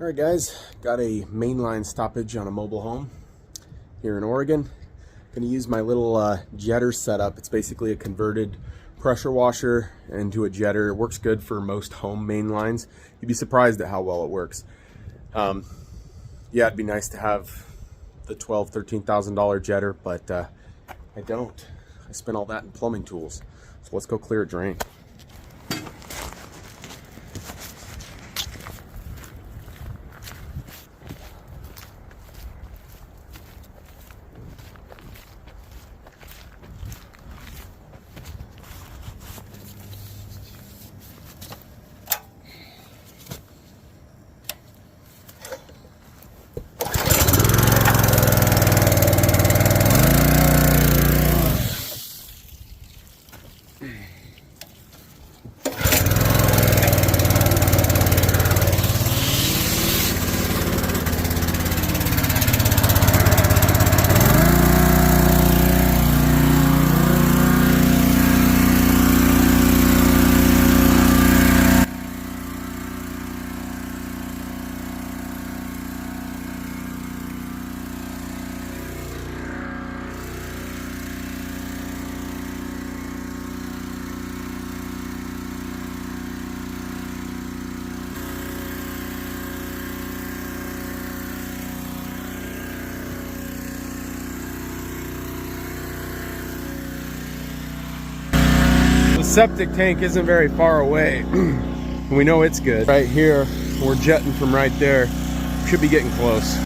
Alright guys, got a mainline stoppage on a mobile home here in Oregon. Going to use my little jetter setup. It's basically a converted pressure washer into a jetter. It works good for most home main lines. You'd be surprised at how well it works. Yeah, it'd be nice to have the $12,000–$13,000 jetter, but I don't. I spent all that in plumbing tools. So let's go clear a drain. The septic tank isn't very far away. We know it's good. Right here, we're jetting from right there. Should be getting close.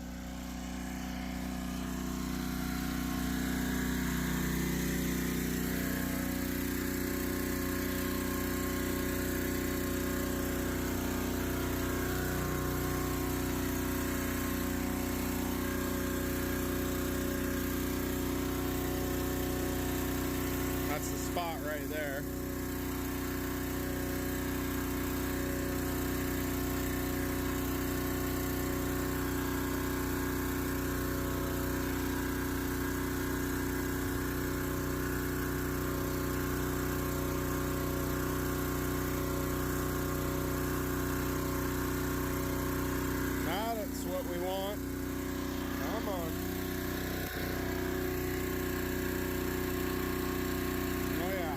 That's the spot right there. Now that's what we want. Come on. Oh yeah.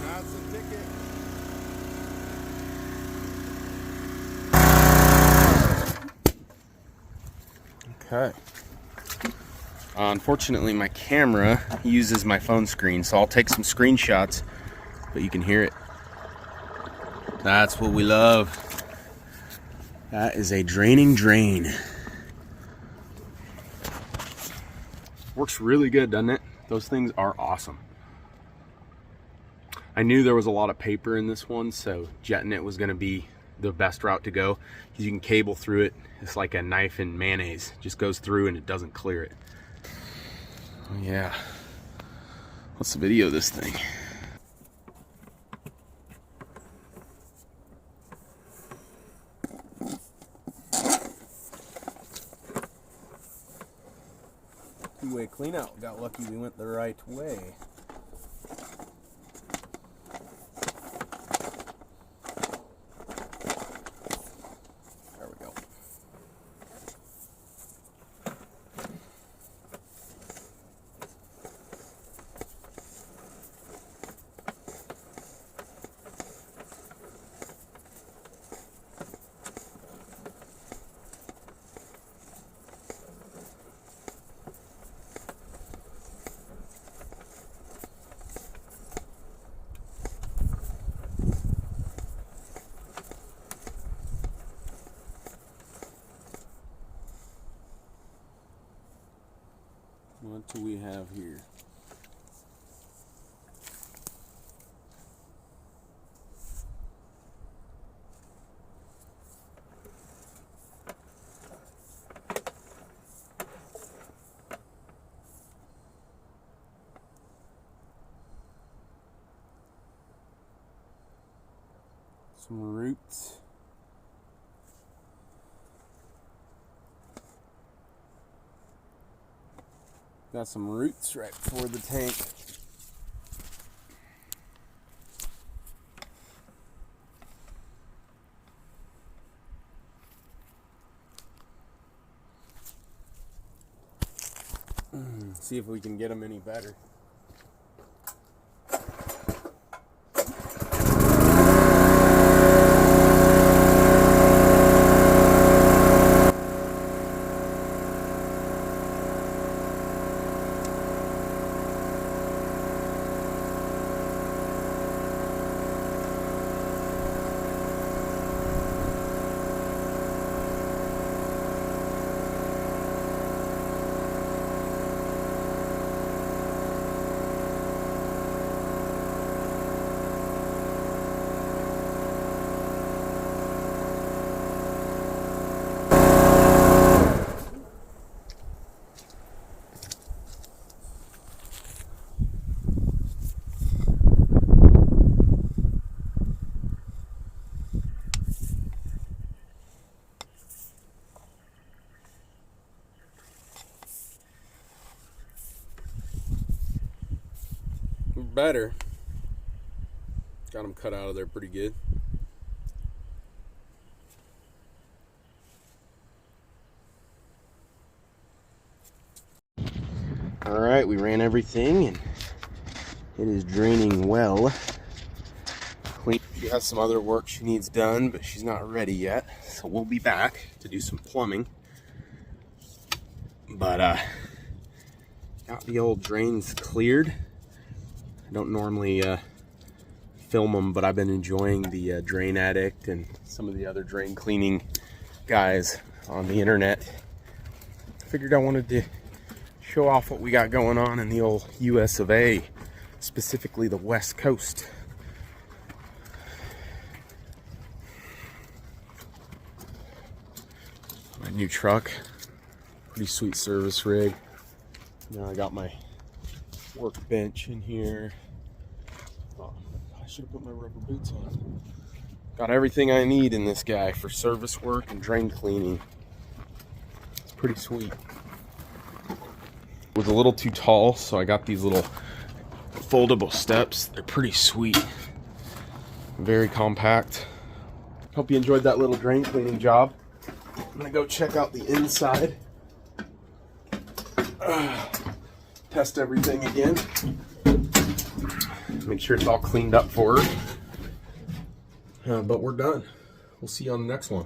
That's the ticket. Okay. Unfortunately, my camera uses my phone screen, so I'll take some screenshots, but you can hear it. That's what we love. That is a draining drain. Works really good, doesn't it? Those things are awesome. I knew there was a lot of paper in this one, so jetting it was going to be the best route to go, because you can cable through it. It's like a knife in mayonnaise. It just goes through and it doesn't clear it. Oh yeah. Let's video this thing. Two-way clean out. Got lucky we went the right way. There we go. What do we have here? Some roots. Got some roots right before the tank. See if we can get them any better. Better. Got them cut out of there pretty good. All right, we ran everything and it is draining well. She has some other work she needs done, but she's not ready yet. So we'll be back to do some plumbing. But got the old drains cleared. I don't normally film them, but I've been enjoying the Drain Addict and some of the other drain cleaning guys on the internet. Figured I wanted to show off what we got going on in the old US of A, specifically the West Coast. My new truck, pretty sweet service rig. Now I got my workbench in here. Oh, I should have put my rubber boots on. Got everything I need in this guy for service work and drain cleaning. It's pretty sweet. It was a little too tall, so I got these little foldable steps. They're pretty sweet. Very compact. Hope you enjoyed that little drain cleaning job. I'm gonna go check out the inside. Test everything again. Make sure it's all cleaned up for her. But we're done. We'll see you on the next one.